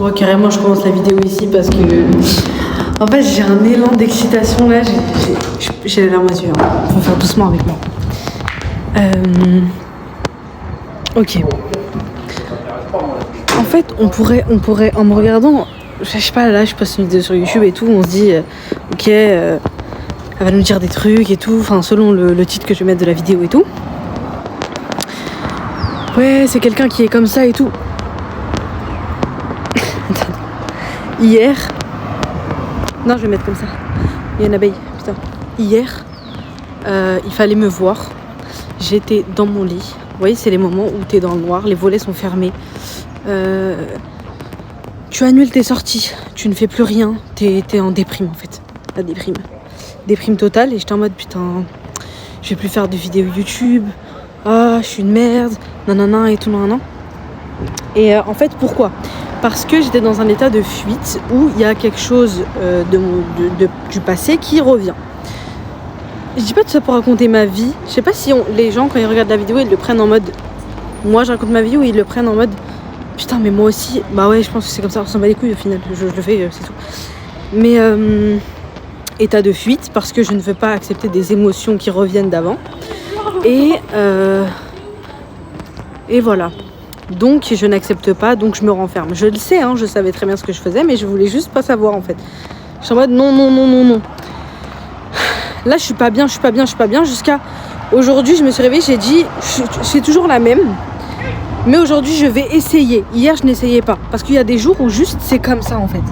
Bon, carrément, je commence la vidéo ici parce que. En fait, j'ai un élan d'excitation là. J'ai les larmes aux yeux. Hein. Faut faire doucement avec moi. Ok. En fait, on pourrait, en me regardant, je sais pas, là, je poste une vidéo sur YouTube et tout, on se dit, ok, elle va nous dire des trucs et tout, enfin, selon le titre que je vais mettre de la vidéo et tout. Ouais, c'est quelqu'un qui est comme ça et tout. Hier, non, je vais mettre comme ça. Il y a une abeille, putain. Hier, il fallait me voir. J'étais dans mon lit. Vous voyez, c'est les moments où t'es dans le noir, les volets sont fermés. Tu annules tes sorties, tu ne fais plus rien. T'es en déprime en fait. La déprime. Déprime totale et j'étais en mode putain, je vais plus faire de vidéos YouTube. Ah, je suis une merde. Nanana et tout, nanana. Et en fait, pourquoi ? Parce que j'étais dans un état de fuite où il y a quelque chose du passé qui revient. Je dis pas tout ça pour raconter ma vie. Je sais pas si les gens, quand ils regardent la vidéo, ils le prennent en mode moi je raconte ma vie ou ils le prennent en mode putain, mais moi aussi. Bah ouais, je pense que c'est comme ça, on s'en bat les couilles au final. Je le fais, c'est tout. Mais état de fuite parce que je ne veux pas accepter des émotions qui reviennent d'avant. Et voilà. Donc je n'accepte pas, donc je me renferme. Je le sais, hein, je savais très bien ce que je faisais, mais je voulais juste pas savoir en fait. Je suis en mode non. Là je suis pas bien, jusqu'à aujourd'hui je me suis réveillée, j'ai dit, c'est toujours la même. Mais aujourd'hui je vais essayer. Hier je n'essayais pas, parce qu'il y a des jours où juste c'est comme ça en fait.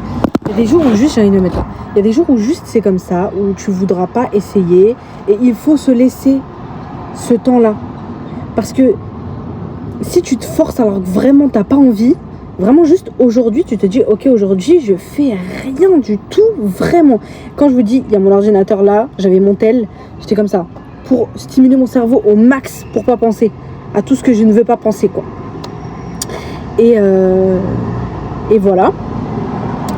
Il y a des jours où juste, j'ai envie de le mettre là. Il y a des jours où juste c'est comme ça, où tu voudras pas essayer, et il faut se laisser ce temps-là. Parce que si tu te forces alors que vraiment t'as pas envie, vraiment juste aujourd'hui tu te dis ok, aujourd'hui je fais rien du tout, vraiment. Quand je vous dis il y a mon ordinateur là, j'avais mon tel, j'étais comme ça pour stimuler mon cerveau au max, pour pas penser à tout ce que je ne veux pas penser quoi. Et voilà.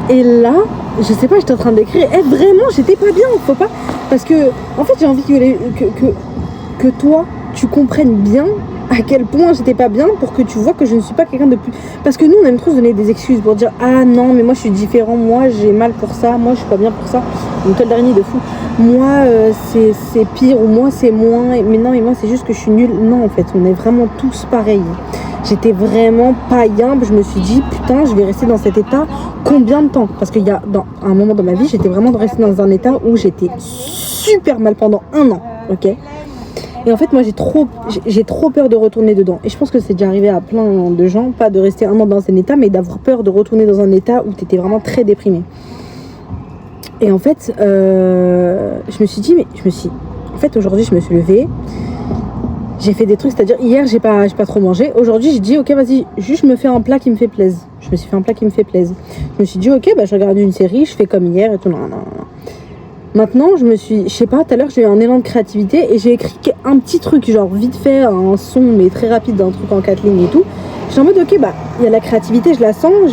Et là je sais pas, j'étais en train d'écrire, vraiment j'étais pas bien, faut pas, parce que en fait j'ai envie que toi tu comprennes bien à quel point j'étais pas bien, pour que tu vois que je ne suis pas quelqu'un de plus... Parce que nous on aime trop se donner des excuses pour dire ah non mais moi je suis différent, moi j'ai mal pour ça, moi je suis pas bien pour ça, donc toi le dernier de fou, moi c'est pire, ou moi c'est moins, mais non mais moi c'est juste que je suis nulle. Non en fait on est vraiment tous pareils. J'étais vraiment pas bien, je me suis dit putain je vais rester dans cet état combien de temps, parce qu'il y a dans un moment dans ma vie j'étais vraiment restée dans un état où j'étais super mal pendant 1 an, ok. Et en fait moi j'ai trop peur de retourner dedans, et je pense que c'est déjà arrivé à plein de gens, pas de rester 1 an dans un état, mais d'avoir peur de retourner dans un état où t'étais vraiment très déprimé. Et en fait je me suis dit en fait aujourd'hui je me suis levée, j'ai fait des trucs, c'est-à-dire hier j'ai pas trop mangé, aujourd'hui j'ai dit ok vas-y, juste je me fais un plat qui me fait plaisir. Je me suis fait un plat qui me fait plaisir. Je me suis dit ok bah je regarde une série, je fais comme hier et tout. Non. Maintenant, je sais pas, tout à l'heure j'ai eu un élan de créativité et j'ai écrit un petit truc, genre vite fait, un son mais très rapide, d'un truc en 4 lignes et tout. J'étais en mode ok, bah il y a la créativité, je la sens,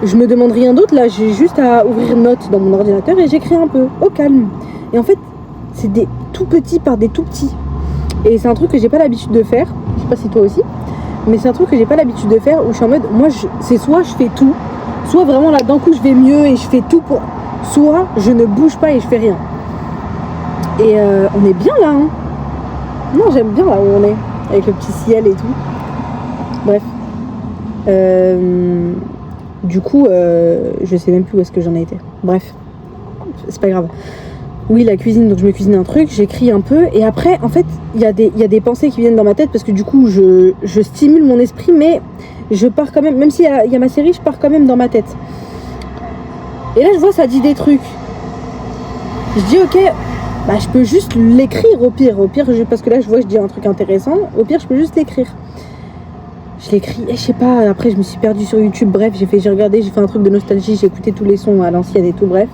je me demande rien d'autre, là j'ai juste à ouvrir notes dans mon ordinateur et j'écris un peu, au calme. Et en fait, c'est des tout petits par des tout petits. Et c'est un truc que j'ai pas l'habitude de faire, je sais pas si toi aussi, mais c'est un truc que j'ai pas l'habitude de faire où je suis en mode, moi c'est soit je fais tout, soit vraiment là d'un coup je vais mieux et je fais tout pour... Soit je ne bouge pas et je fais rien. Et on est bien là, hein. Non, j'aime bien là où on est, avec le petit ciel et tout. Bref. Du coup, je sais même plus où est-ce que j'en ai été. Bref, c'est pas grave. Oui, la cuisine, donc je me cuisine un truc, j'écris un peu, et après, en fait, il y a des pensées qui viennent dans ma tête, parce que du coup, je stimule mon esprit, mais je pars quand même, même s'il y a ma série, je pars quand même dans ma tête. Et là je vois ça dit des trucs. Je dis ok, bah je peux juste l'écrire au pire, parce que là je vois je dis un truc intéressant, au pire je peux juste l'écrire. Je l'écris et je sais pas, après je me suis perdue sur YouTube, bref j'ai regardé, j'ai fait un truc de nostalgie, j'ai écouté tous les sons à l'ancienne et tout, bref.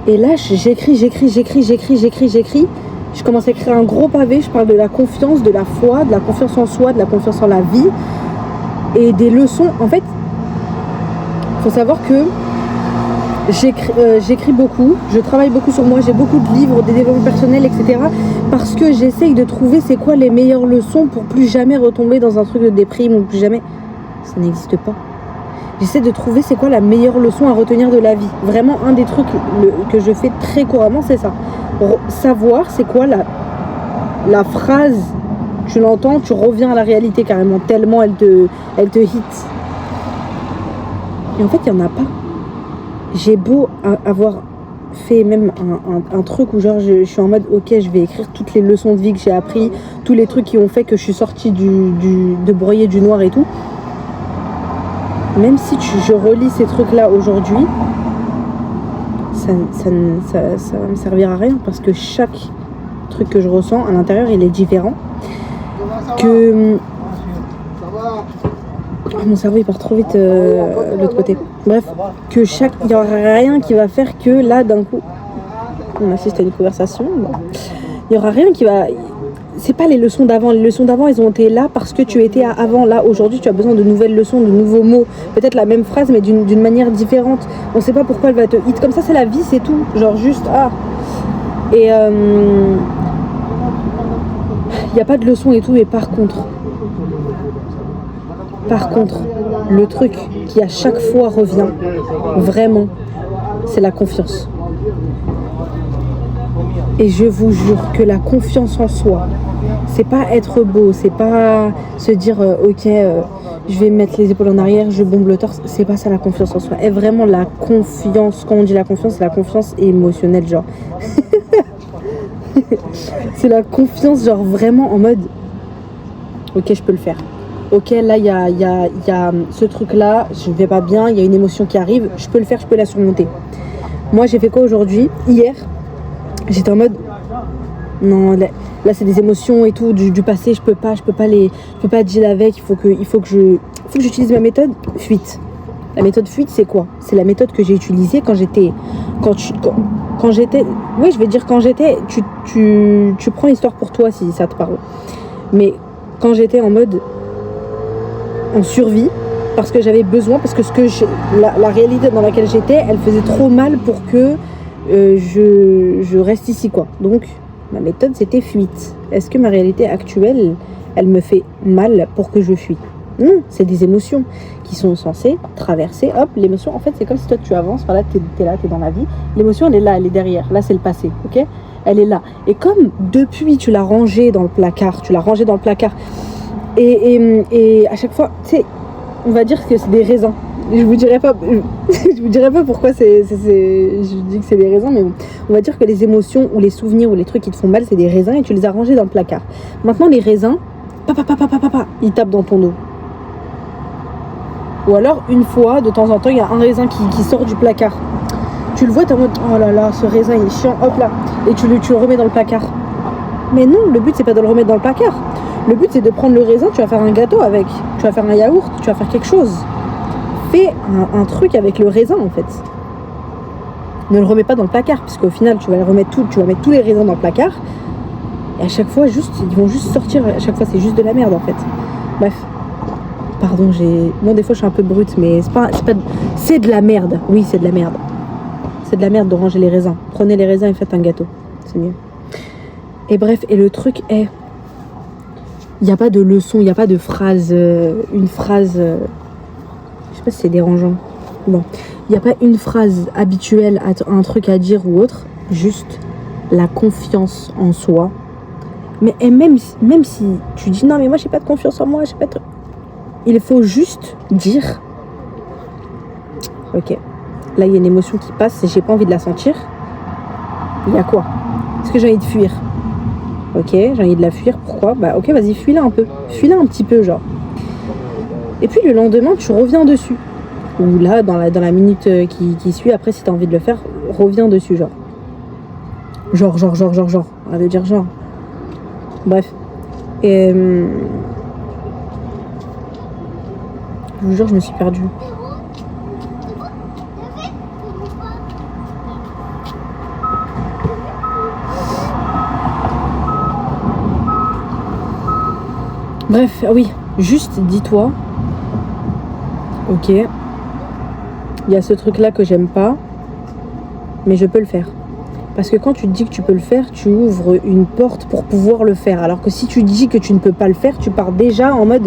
Et là j'écris. Je commence à écrire un gros pavé, je parle de la confiance, de la foi, de la confiance en soi, de la confiance en la vie et des leçons. En fait, faut savoir que j'écris beaucoup, je travaille beaucoup sur moi, j'ai beaucoup de livres, des développements personnels, etc. Parce que j'essaye de trouver c'est quoi les meilleures leçons pour plus jamais retomber dans un truc de déprime ou plus jamais. Ça n'existe pas. J'essaie de trouver c'est quoi la meilleure leçon à retenir de la vie. Vraiment, un des trucs que je fais très couramment, c'est ça. Savoir c'est quoi la phrase, tu l'entends, tu reviens à la réalité carrément, tellement elle te hit. Et en fait, il n'y en a pas. J'ai beau avoir fait même un truc où genre je suis en mode ok, je vais écrire toutes les leçons de vie que j'ai appris, tous les trucs qui ont fait que je suis sortie de broyer du noir et tout. Même si je relis ces trucs là aujourd'hui, ça va me servir à rien parce que chaque truc que je ressens à l'intérieur il est différent. Que mon cerveau il part trop vite de l'autre côté. Bref, que il n'y aura rien qui va faire que là d'un coup on assiste à une conversation. Bon. Il n'y aura rien qui va. C'est pas les leçons d'avant. Les leçons d'avant, elles ont été là parce que tu étais avant. Là, aujourd'hui, tu as besoin de nouvelles leçons, de nouveaux mots. Peut-être la même phrase, mais d'une manière différente. On sait pas pourquoi elle va te hit. Comme ça, c'est la vie, c'est tout. Genre juste, Et il n'y a pas de leçon et tout, mais par contre, le truc qui à chaque fois revient, vraiment, c'est la confiance. Et je vous jure que la confiance en soi, c'est pas être beau, c'est pas se dire ok, je vais mettre les épaules en arrière, je bombe le torse, c'est pas ça la confiance en soi. Et vraiment la confiance, quand on dit la confiance, c'est la confiance émotionnelle, genre. C'est la confiance, genre vraiment en mode ok, je peux le faire. Ok, là il y a ce truc là, je vais pas bien, il y a une émotion qui arrive, je peux le faire, je peux la surmonter. Moi j'ai fait quoi aujourd'hui? Hier, j'étais en mode non, là c'est des émotions et tout du passé, je peux pas deal avec, il faut que j'utilise ma méthode fuite. La méthode fuite, c'est quoi? C'est la méthode que j'ai utilisée quand j'étais oui, je vais dire quand j'étais, tu prends l'histoire pour toi si ça te parle. Mais quand j'étais en mode en survie, parce que j'avais besoin, parce que la réalité dans laquelle j'étais, elle faisait trop mal pour que je reste ici, quoi. Donc, ma méthode, c'était fuite. Est-ce que ma réalité actuelle, elle me fait mal pour que je fuis? Non, c'est des émotions qui sont censées traverser. Hop, l'émotion, en fait, c'est comme si toi, tu avances. Voilà, t'es là, t'es dans la vie. L'émotion, elle est là, elle est derrière. Là, c'est le passé, ok? Elle est là. Et comme depuis, tu l'as rangée dans le placard, et à chaque fois, tu sais, on va dire que c'est des raisins. Je vous dirai pas pourquoi je dis que c'est des raisins, mais bon, on va dire que les émotions ou les souvenirs ou les trucs qui te font mal, c'est des raisins et tu les as rangés dans le placard. Maintenant, les raisins, ils tapent dans ton dos. Ou alors, une fois, de temps en temps, il y a un raisin qui sort du placard. Tu le vois, t'es en mode, oh là là, ce raisin, il est chiant, hop là, et tu le remets dans le placard. Mais non, le but, c'est pas de le remettre dans le placard. Le but, c'est de prendre le raisin, tu vas faire un gâteau avec, tu vas faire un yaourt, tu vas faire quelque chose. Fais un truc avec le raisin, en fait. Ne le remets pas dans le placard, parce qu'au final, tu vas mettre tous les raisins dans le placard, et à chaque fois, ils vont juste sortir, à chaque fois, c'est juste de la merde, en fait. Bref. Pardon, bon, des fois, je suis un peu brute, mais c'est de la merde. Oui, c'est de la merde. C'est de la merde de ranger les raisins. Prenez les raisins et faites un gâteau. C'est mieux. Et bref, et le truc est... Il n'y a pas de leçon, il n'y a pas de phrase... une phrase... je sais pas si c'est dérangeant. Bon. Il n'y a pas une phrase habituelle, un truc à dire ou autre. Juste la confiance en soi. Mais et même si tu dis non, mais moi, j'ai pas de confiance en moi, j'ai pas de... Il faut juste dire... Ok. Là, il y a une émotion qui passe et j'ai pas envie de la sentir. Il y a quoi? Est-ce que j'ai envie de fuir? Ok, j'ai envie de la fuir. Pourquoi? Bah ok, vas-y, fuis-la un peu. Fuis-la un petit peu, genre. Et puis le lendemain, tu reviens dessus. Ou là, dans la minute qui suit, après, si t'as envie de le faire, reviens dessus, genre. Genre. Arrête de dire genre. Bref. Et... je vous jure, je me suis perdue. Bref, oui, juste dis-toi, ok, il y a ce truc-là que j'aime pas, mais je peux le faire. Parce que quand tu te dis que tu peux le faire, tu ouvres une porte pour pouvoir le faire. Alors que si tu dis que tu ne peux pas le faire, tu pars déjà en mode,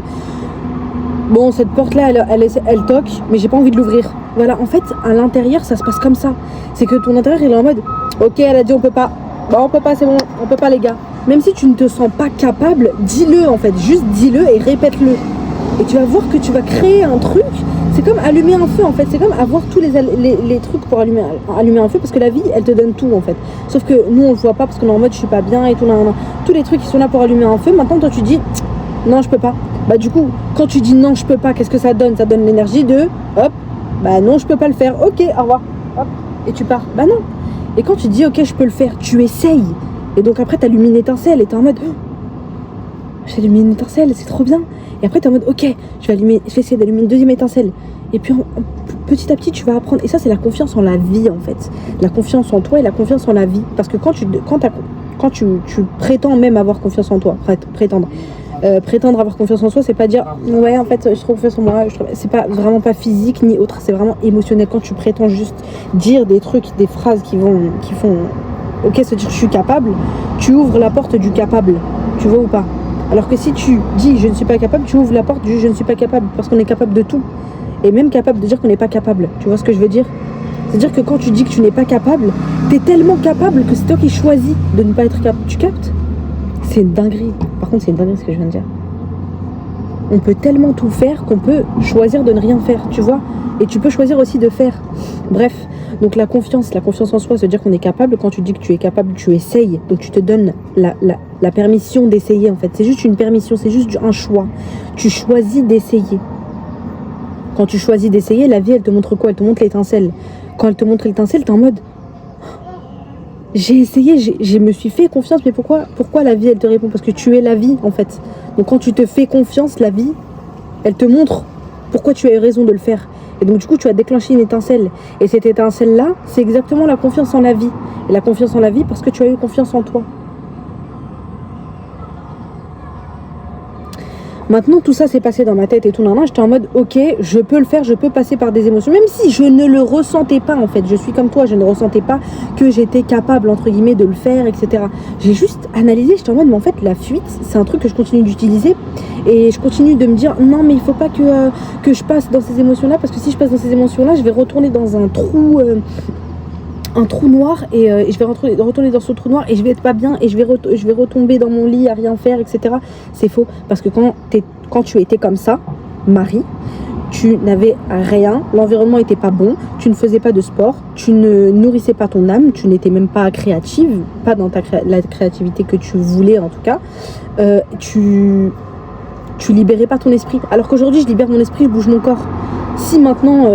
bon, cette porte-là, elle toque, mais j'ai pas envie de l'ouvrir. Voilà, en fait, à l'intérieur, ça se passe comme ça. C'est que ton intérieur, il est en mode, ok, elle a dit on peut pas. Bon, on peut pas, c'est bon, on peut pas, les gars. Même si tu ne te sens pas capable, dis-le en fait, juste dis-le et répète-le. Et tu vas voir que tu vas créer un truc. C'est comme allumer un feu en fait, c'est comme avoir tous les trucs pour allumer un feu, parce que la vie, elle te donne tout en fait. Sauf que nous, on le voit pas parce qu'on est en mode je suis pas bien et tout. Non. Tous les trucs qui sont là pour allumer un feu, maintenant toi tu dis non, je peux pas. Bah du coup, quand tu dis non, je peux pas, qu'est-ce que ça donne? Ça donne l'énergie de hop, bah non, je peux pas le faire. Ok, au revoir. Hop, et tu pars. Bah non. Et quand tu dis ok, je peux le faire, tu essayes. Et donc après, t'allumes une étincelle et t'es en mode oh, j'allume une étincelle, c'est trop bien. Et après, t'es en mode ok, je vais essayer d'allumer une deuxième étincelle. Et puis petit à petit, tu vas apprendre. Et ça, c'est la confiance en la vie en fait. La confiance en toi et la confiance en la vie. Parce que quand tu prétends même avoir confiance en toi, prétendre avoir confiance en soi, c'est pas dire ouais en fait je trouve confiance en moi, c'est pas vraiment pas physique ni autre, c'est vraiment émotionnel. Quand tu prétends juste dire des trucs, des phrases qui font ok, se dire je suis capable, tu ouvres la porte du capable, tu vois ou pas? Alors que si tu dis je ne suis pas capable, tu ouvres la porte du je ne suis pas capable, parce qu'on est capable de tout, et même capable de dire qu'on n'est pas capable. Tu vois ce que je veux dire? C'est-à-dire que quand tu dis que tu n'es pas capable, t'es tellement capable que c'est toi qui choisis de ne pas être capable. Tu captes? C'est une dinguerie. Par contre, c'est une dinguerie ce que je viens de dire. On peut tellement tout faire qu'on peut choisir de ne rien faire, tu vois. Et tu peux choisir aussi de faire. Bref, donc la confiance en soi, se dire qu'on est capable. Quand tu dis que tu es capable, tu essayes. Donc tu te donnes la permission d'essayer en fait. C'est juste une permission, c'est juste un choix. Tu choisis d'essayer. Quand tu choisis d'essayer, la vie, elle te montre quoi? Elle te montre l'étincelle. Quand elle te montre l'étincelle, t'es en mode j'ai essayé, je me suis fait confiance, mais pourquoi la vie, elle te répond? Parce que tu es la vie, en fait. Donc quand tu te fais confiance, la vie, elle te montre pourquoi tu as eu raison de le faire. Et donc du coup, tu as déclenché une étincelle. Et cette étincelle-là, c'est exactement la confiance en la vie. Et la confiance en la vie parce que tu as eu confiance en toi. Maintenant, tout ça s'est passé dans ma tête et tout, j'étais en mode, ok, je peux le faire, je peux passer par des émotions, même si je ne le ressentais pas, en fait. Je suis comme toi, je ne ressentais pas que j'étais capable, entre guillemets, de le faire, etc. J'ai juste analysé, j'étais en mode, mais en fait, la fuite, c'est un truc que je continue d'utiliser, et je continue de me dire, non, mais il faut pas que je passe dans ces émotions-là, parce que si je passe dans ces émotions-là, je vais retourner dans un trou noir et je vais retourner dans ce trou noir et je vais être pas bien et je vais retomber dans mon lit à rien faire, etc. C'est faux, parce que quand tu étais comme ça, Marie, tu n'avais rien, l'environnement était pas bon, tu ne faisais pas de sport, tu ne nourrissais pas ton âme, tu n'étais même pas créative, pas dans la créativité que tu voulais en tout cas, tu libérais pas ton esprit. Alors qu'aujourd'hui, je libère mon esprit, je bouge mon corps. Si maintenant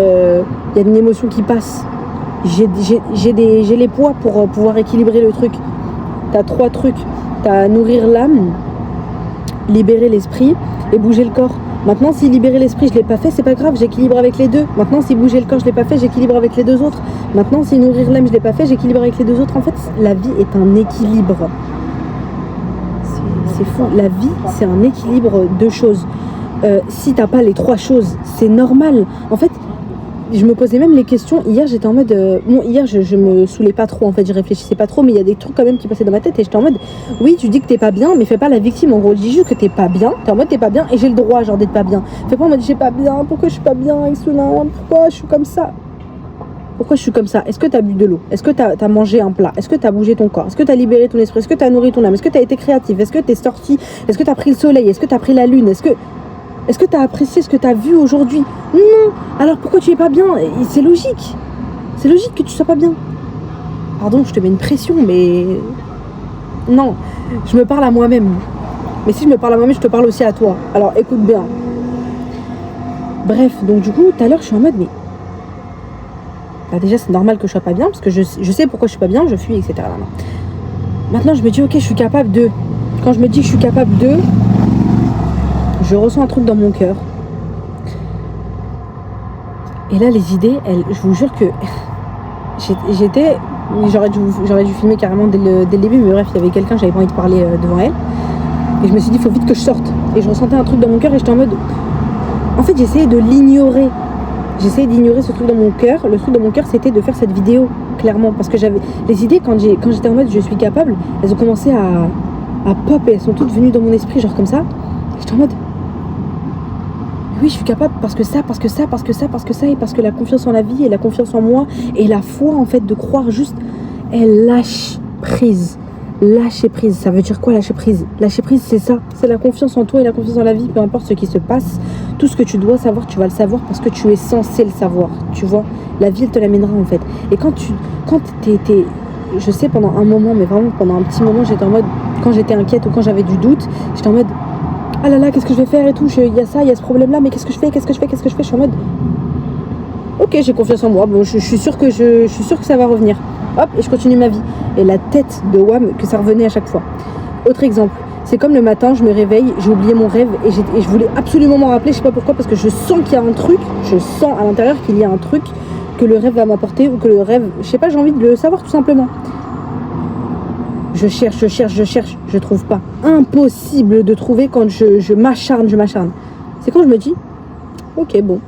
y a une émotion qui passe, j'ai les poids pour pouvoir équilibrer le truc. T'as 3 trucs. T'as nourrir l'âme, libérer l'esprit et bouger le corps. Maintenant, si libérer l'esprit, je l'ai pas fait, c'est pas grave, j'équilibre avec les deux. Maintenant, si bouger le corps, je l'ai pas fait, j'équilibre avec les 2 autres. Maintenant, si nourrir l'âme, je l'ai pas fait, j'équilibre avec les 2 autres. En fait, la vie est un équilibre. C'est fou. La vie, c'est un équilibre de choses. Si t'as pas les 3 choses, c'est normal. En fait, je me posais même les questions. Hier, j'étais en mode... hier, je me saoulais pas trop, en fait. Je réfléchissais pas trop, mais il y a des trucs quand même qui passaient dans ma tête. Et j'étais en mode... Oui, tu dis que t'es pas bien, mais fais pas la victime. En gros, dis juste que t'es pas bien. T'es en mode t'es pas bien et j'ai le droit, genre, d'être pas bien. Fais pas en mode j'ai pas bien. Pourquoi je suis pas bien, Isuna? Pourquoi je suis comme ça? Pourquoi je suis comme ça? Est-ce que t'as bu de l'eau? Est-ce que t'as mangé un plat? Est-ce que t'as bougé ton corps? Est-ce que t'as libéré ton esprit? Est-ce que t'as nourri ton âme? Est-ce que t'as été créatif? Est-ce que t'es sorti? Est-ce que t'as pris le soleil? Est-ce que t'as pris la lune? Est-ce que tu as apprécié ce que tu as vu aujourd'hui? Non. Alors pourquoi tu es pas bien? C'est logique. C'est logique que tu sois pas bien. Pardon, je te mets une pression, mais... Non, je me parle à moi-même. Mais si je me parle à moi-même, je te parle aussi à toi. Alors écoute bien. Bref, donc du coup, tout à l'heure, je suis en mode, mais... Bah déjà, c'est normal que je sois pas bien, parce que je sais pourquoi je suis pas bien, je fuis, etc. Maintenant, je me dis, ok, je suis capable de... Quand je me dis que je suis capable de... Je ressens un truc dans mon cœur. Et là, les idées, je vous jure que j'aurais dû filmer carrément dès le début, mais bref, il y avait quelqu'un, j'avais pas envie de parler devant elle. Et je me suis dit, il faut vite que je sorte. Et je ressentais un truc dans mon cœur et j'étais en mode... En fait, j'essayais de l'ignorer. J'essayais d'ignorer ce truc dans mon cœur. Le truc dans mon cœur, c'était de faire cette vidéo, clairement. Parce que j'avais... Les idées, quand j'étais en mode je suis capable, elles ont commencé à pop et elles sont toutes venues dans mon esprit, genre comme ça. J'étais en mode... Oui, je suis capable parce que ça, parce que ça, parce que ça, parce que ça, et parce que la confiance en la vie et la confiance en moi et la foi en fait de croire juste, elle lâche prise. Lâcher prise, ça veut dire quoi lâcher prise? Lâcher prise, c'est ça, c'est la confiance en toi et la confiance en la vie, peu importe ce qui se passe, tout ce que tu dois savoir, tu vas le savoir parce que tu es censé le savoir, tu vois. La vie, elle te l'amènera en fait. Et quand t'es, je sais, pendant un moment, mais vraiment pendant un petit moment, j'étais en mode, quand j'étais inquiète ou quand j'avais du doute, j'étais en mode, ah là là, qu'est-ce que je vais faire et tout, il y a ça, il y a ce problème-là, mais qu'est-ce que je fais, je suis en mode, ok, j'ai confiance en moi, bon, je suis sûre que ça va revenir. Hop, et je continue ma vie. Et la tête de Wam, que ça revenait à chaque fois. Autre exemple, c'est comme le matin, je me réveille, j'ai oublié mon rêve et je voulais absolument m'en rappeler, je sais pas pourquoi, parce que je sens qu'il y a un truc, je sens à l'intérieur qu'il y a un truc que le rêve va m'apporter ou que le rêve, je sais pas, j'ai envie de le savoir tout simplement. Je cherche, je trouve pas. Impossible de trouver quand je m'acharne. C'est quand je me dis, ok, bon.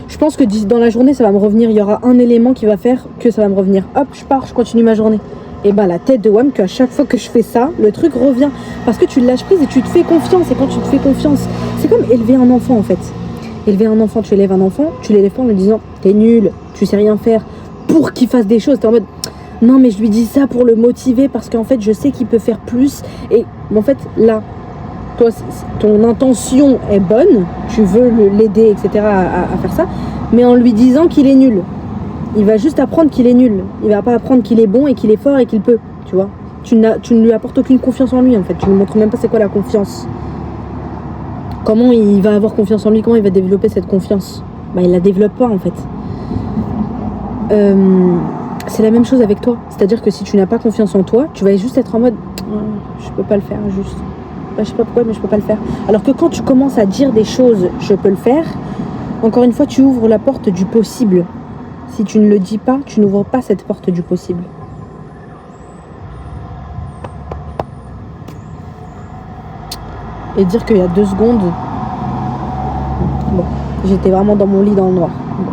Je pense que dans la journée, ça va me revenir. Il y aura un élément qui va faire que ça va me revenir. Hop, je pars, je continue ma journée. Et ben la tête de Wam, qu'à chaque fois que je fais ça, le truc revient. Parce que tu lâches prise et tu te fais confiance. Et quand tu te fais confiance, c'est comme élever un enfant en fait. Élever un enfant, tu élèves un enfant, tu l'élèves pas en lui disant t'es nul, tu sais rien faire, pour qu'il fasse des choses. T'es en mode non mais je lui dis ça pour le motiver parce qu'en fait je sais qu'il peut faire plus. Et en fait là, toi, ton intention est bonne, tu veux l'aider, etc. à faire ça, mais en lui disant qu'il est nul. Il va juste apprendre qu'il est nul. Il va pas apprendre qu'il est bon et qu'il est fort et qu'il peut, tu vois. Tu ne lui apportes aucune confiance en lui, en fait. Tu ne lui montres même pas c'est quoi la confiance. Comment il va avoir confiance en lui, comment il va développer cette confiance? Bah, il la développe pas, en fait. C'est la même chose avec toi. C'est-à-dire que si tu n'as pas confiance en toi, tu vas juste être en mode je peux pas le faire, juste. Bah, je sais pas pourquoi, mais je peux pas le faire. Alors que quand tu commences à dire des choses, je peux le faire, encore une fois, tu ouvres la porte du possible. Si tu ne le dis pas, tu n'ouvres pas cette porte du possible. Et dire qu'il y a 2 secondes, bon, j'étais vraiment dans mon lit dans le noir. Bon.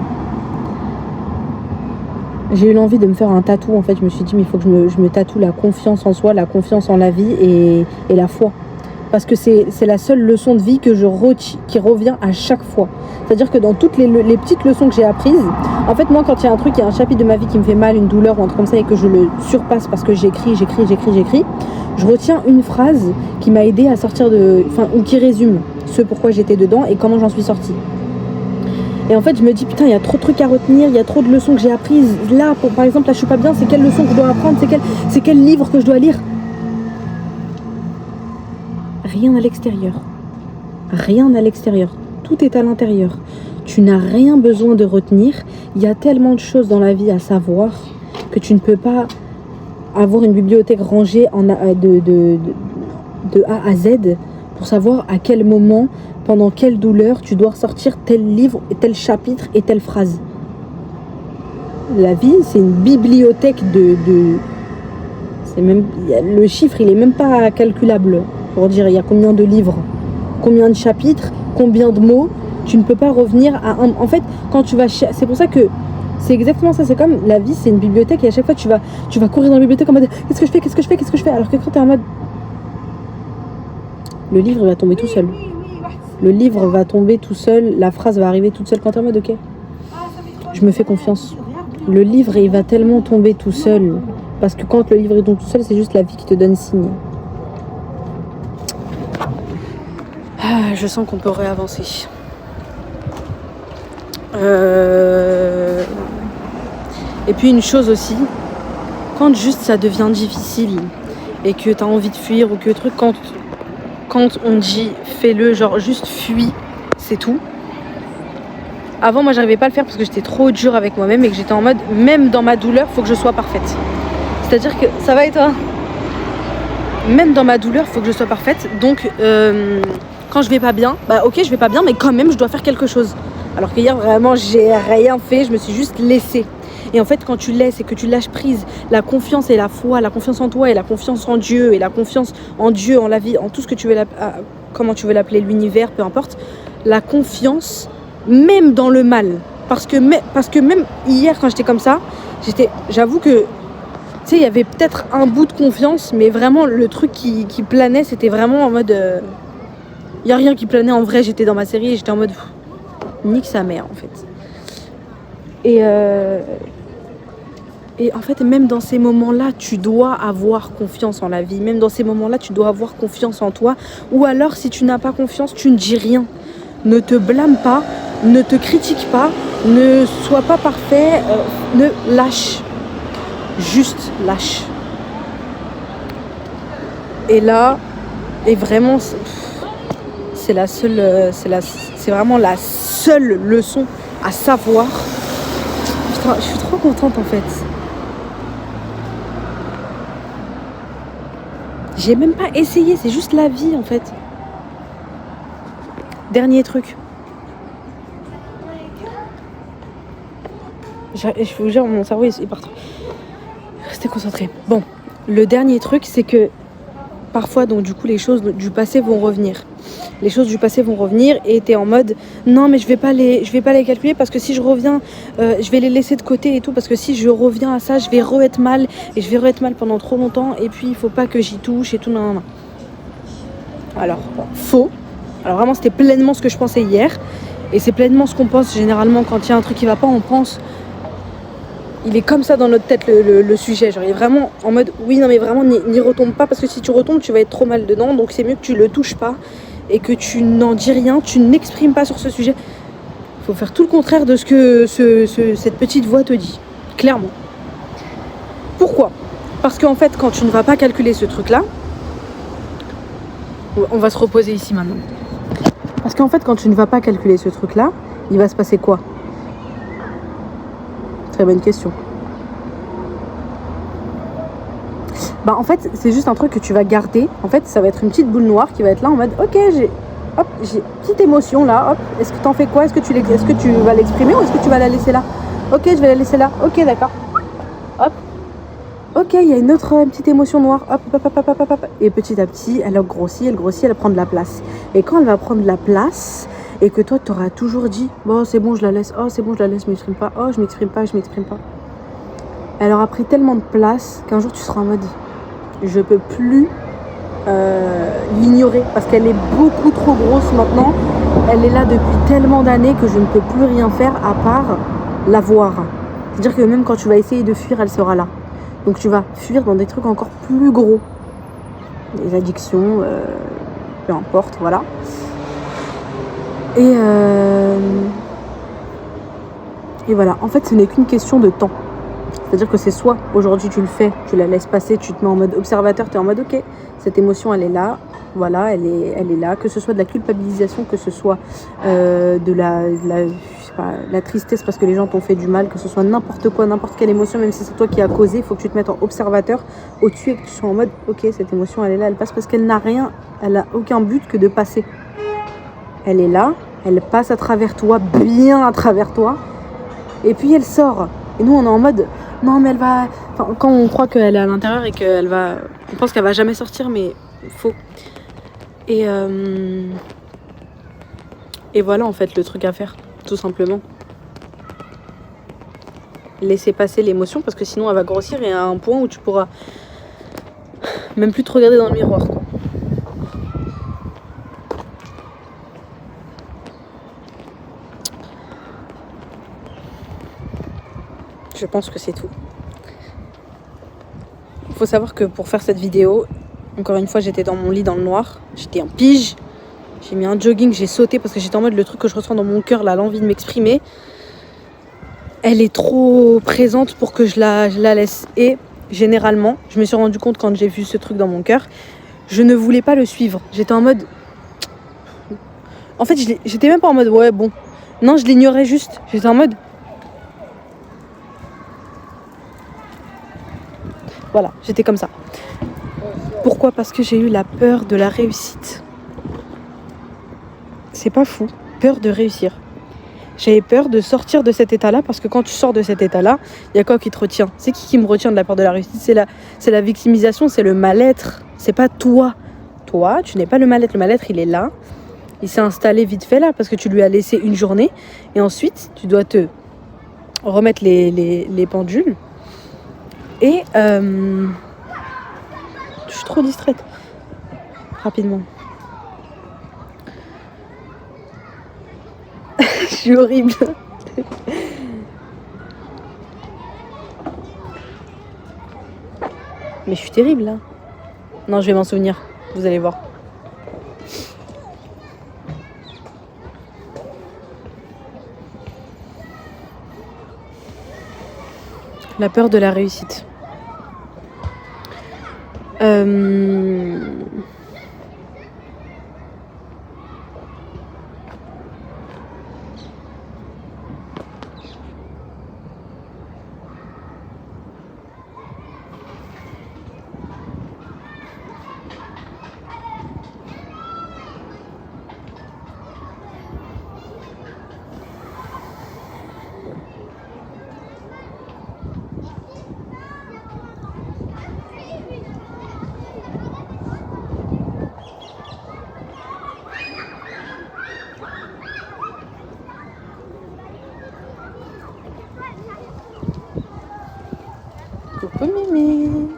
J'ai eu l'envie de me faire un tatou, en fait. Je me suis dit, mais il faut que je me tatoue la confiance en soi, la confiance en la vie et la foi. Parce que c'est la seule leçon de vie que je retiens, qui revient à chaque fois. C'est-à-dire que dans toutes les petites leçons que j'ai apprises, en fait, moi, quand il y a un truc, il y a un chapitre de ma vie qui me fait mal, une douleur ou un truc comme ça, et que je le surpasse parce que j'écris, je retiens une phrase qui m'a aidée à sortir ou qui résume ce pourquoi j'étais dedans et comment j'en suis sortie. Et en fait, je me dis, putain, il y a trop de trucs à retenir, il y a trop de leçons que j'ai apprises. Là, par exemple, là, je suis pas bien, c'est quelle leçon que je dois apprendre, c'est quel livre que je dois lire. Rien à l'extérieur. Rien à l'extérieur. Tout est à l'intérieur. Tu n'as rien besoin de retenir. Il y a tellement de choses dans la vie à savoir que tu ne peux pas avoir une bibliothèque rangée de A à Z pour savoir à quel moment, pendant quelle douleur, tu dois ressortir tel livre, tel chapitre et telle phrase. La vie, c'est une bibliothèque le chiffre, il est même pas calculable. Pour dire il y a combien de livres, combien de chapitres, combien de mots, tu ne peux pas revenir à un... En fait, quand tu vas... C'est pour ça que c'est exactement ça, c'est comme la vie, c'est une bibliothèque et à chaque fois tu vas courir dans la bibliothèque en mode qu'est-ce que je fais, alors que quand tu es en mode le livre va tomber tout seul. Le livre va tomber tout seul, la phrase va arriver toute seule quand tu es en mode ok, je me fais confiance. Le livre, il va tellement tomber tout seul parce que quand le livre tombe tout seul, c'est juste la vie qui te donne signe. Je sens qu'on peut réavancer. Et puis une chose aussi, quand juste ça devient difficile et que t'as envie de fuir ou que truc, quand on dit fais-le, genre juste fuis, c'est tout. Avant moi j'arrivais pas à le faire parce que j'étais trop dure avec moi-même et que j'étais en mode même dans ma douleur faut que je sois parfaite. C'est-à-dire que ça va et toi ? Même dans ma douleur faut que je sois parfaite, donc quand je vais pas bien, bah ok je vais pas bien mais quand même je dois faire quelque chose. Alors qu'hier vraiment j'ai rien fait, je me suis juste laissée. Et en fait quand tu laisses et que tu lâches prise, la confiance et la foi, la confiance en toi et la confiance en Dieu et la confiance en Dieu, en la vie, en tout ce que tu veux comment tu veux l'appeler, l'univers, peu importe, la confiance même dans le mal. Parce que même hier quand j'étais comme ça, j'avoue que tu sais, il y avait peut-être un bout de confiance, mais vraiment le truc qui planait, c'était vraiment en mode... Il n'y a rien qui planait en vrai, j'étais dans ma série et j'étais en mode... nique sa mère en fait. Et en fait, même dans ces moments-là, tu dois avoir confiance en la vie. Même dans ces moments-là, tu dois avoir confiance en toi. Ou alors, si tu n'as pas confiance, tu ne dis rien. Ne te blâme pas, ne te critique pas, ne sois pas parfait, ne lâche. Juste lâche. Et là, et vraiment, c'est la seule, c'est vraiment la seule leçon à savoir. Putain, je suis trop contente en fait. J'ai même pas essayé, c'est juste la vie en fait. Dernier truc. Je vous jure, mon cerveau est parti. Restez concentrés. Bon, le dernier truc, c'est que parfois, donc du coup, les choses du passé vont revenir. Les choses du passé vont revenir et t'es en mode non mais je vais pas les calculer parce que si je reviens, je vais les laisser de côté et tout parce que si je reviens à ça, je vais re-être mal et je vais re-être mal pendant trop longtemps et puis il faut pas que j'y touche et tout non. Alors faux. Alors vraiment c'était pleinement ce que je pensais hier et c'est pleinement ce qu'on pense généralement quand il y a un truc qui va pas, on pense. Il est comme ça dans notre tête le sujet, genre il est vraiment en mode oui non mais vraiment n'y retombe pas parce que si tu retombes tu vas être trop mal dedans donc c'est mieux que tu le touches pas et que tu n'en dis rien, tu n'exprimes pas sur ce sujet. Il faut faire tout le contraire de ce que cette petite voix te dit, clairement. Pourquoi ? Parce qu'en fait quand tu ne vas pas calculer ce truc là, on va se reposer ici maintenant. Parce qu'en fait quand tu ne vas pas calculer ce truc là, il va se passer quoi ? Très bonne question. Bah en fait c'est juste un truc que tu vas garder. En fait ça va être une petite boule noire qui va être là en mode ok j'ai petite émotion là, hop, est-ce que t'en fais quoi ? Est-ce que tu vas l'exprimer ou est-ce que tu vas la laisser là ? Ok je vais la laisser là, ok d'accord. Hop. Ok il y a une autre petite émotion noire, hop. Et petit à petit elle grossit, elle prend de la place. Et quand elle va prendre de la place et que toi t'auras toujours dit bon c'est bon je la laisse, oh c'est bon je la laisse, je m'exprime pas, oh je m'exprime pas. Elle aura pris tellement de place qu'un jour tu seras en mode je peux plus l'ignorer parce qu'elle est beaucoup trop grosse maintenant. Elle est là depuis tellement d'années que je ne peux plus rien faire à part la voir. C'est-à-dire que même quand tu vas essayer de fuir, elle sera là. Donc tu vas fuir dans des trucs encore plus gros. Des addictions, peu importe, voilà. Et voilà, en fait ce n'est qu'une question de temps. C'est-à-dire que c'est soit aujourd'hui tu le fais, tu la laisses passer, tu te mets en mode observateur, tu es en mode ok, cette émotion elle est là, voilà, elle est là, que ce soit de la culpabilisation, que ce soit de la tristesse parce que les gens t'ont fait du mal, que ce soit n'importe quoi, n'importe quelle émotion, même si c'est toi qui as causé, il faut que tu te mettes en observateur au-dessus et que tu sois en mode ok, cette émotion elle est là, elle passe parce qu'elle n'a rien, elle n'a aucun but que de passer. Elle est là, elle passe à travers toi, bien à travers toi, et puis elle sort. Et nous on est en mode non mais elle va, enfin, quand on croit qu'elle est à l'intérieur et qu'elle va, on pense qu'elle va jamais sortir mais faux. Et voilà en fait le truc à faire, tout simplement. Laisser passer l'émotion parce que sinon elle va grossir et à un point où tu pourras même plus te regarder dans le miroir quoi. Je pense que c'est tout. Il faut savoir que pour faire cette vidéo, encore une fois, j'étais dans mon lit dans le noir. J'étais en pige. J'ai mis un jogging, j'ai sauté parce que j'étais en mode le truc que je ressens dans mon cœur, là, l'envie de m'exprimer. Elle est trop présente pour que je la laisse. Et généralement, je me suis rendu compte quand j'ai vu ce truc dans mon cœur, je ne voulais pas le suivre. J'étais en mode... En fait, j'étais même pas en mode ouais, bon. Non, je l'ignorais juste. J'étais en mode... Voilà, j'étais comme ça. Pourquoi ? Parce que j'ai eu la peur de la réussite. C'est pas fou, peur de réussir. J'avais peur de sortir de cet état-là parce que quand tu sors de cet état-là, il y a quoi qui te retient ? C'est qui me retient de la peur de la réussite ? C'est la victimisation, c'est le mal-être. C'est pas toi. Toi, tu n'es pas le mal-être. Le mal-être, il est là. Il s'est installé vite fait là parce que tu lui as laissé une journée. Et ensuite, tu dois te remettre les pendules. Et je suis trop distraite. Rapidement. Je suis horrible. Mais je suis terrible là. Non, je vais m'en souvenir. Vous allez voir. La peur de la réussite. Coucou Mimi.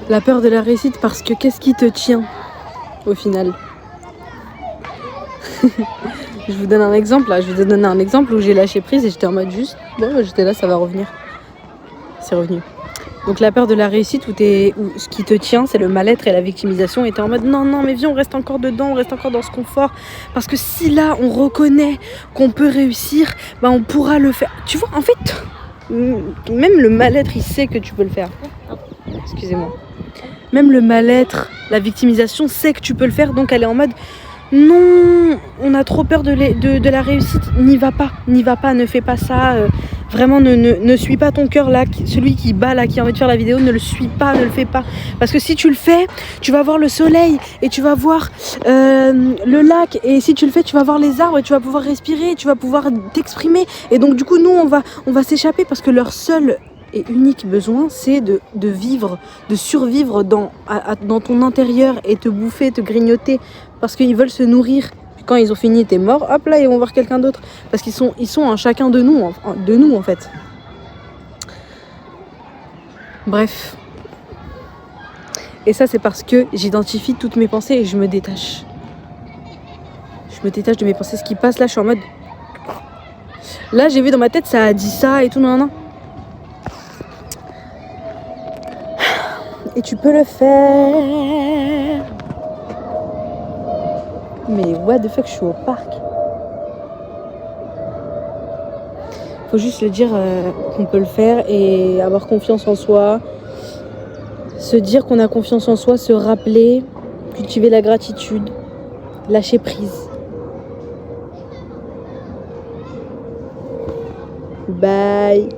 La peur de la réussite parce que qu'est-ce qui te tient au final? Je vous donne un exemple là, je vais te donner un exemple où j'ai lâché prise et j'étais en mode juste, bon j'étais là, ça va revenir. C'est revenu. Donc la peur de la réussite où ce qui te tient c'est le mal-être et la victimisation et t'es en mode non mais viens on reste encore dedans, on reste encore dans ce confort parce que si là on reconnaît qu'on peut réussir, bah on pourra le faire. Tu vois en fait, même le mal-être il sait que tu peux le faire. Excusez-moi. Même le mal-être, la victimisation sait que tu peux le faire donc elle est en mode non, on a trop peur de la réussite, n'y va pas, ne fais pas ça, vraiment ne suis pas ton cœur là, celui qui bat là, qui a envie de faire la vidéo, ne le suis pas, ne le fais pas, parce que si tu le fais, tu vas voir le soleil et tu vas voir le lac et si tu le fais, tu vas voir les arbres et tu vas pouvoir respirer, tu vas pouvoir t'exprimer et donc du coup nous on va s'échapper parce que leur seul et unique besoin c'est de vivre, de survivre dans ton intérieur et te bouffer, te grignoter parce qu'ils veulent se nourrir. Puis quand ils ont fini, t'es mort, hop là ils vont voir quelqu'un d'autre parce qu'ils sont en chacun de nous en fait. Bref. Et ça c'est parce que j'identifie toutes mes pensées et je me détache. Je me détache de mes pensées. Ce qui passe là, je suis en mode là j'ai vu dans ma tête ça a dit ça et tout non. Et tu peux le faire. Mais what the fuck, je suis au parc. Faut juste le dire qu'on peut le faire et avoir confiance en soi. Se dire qu'on a confiance en soi, se rappeler, cultiver la gratitude, lâcher prise. Bye.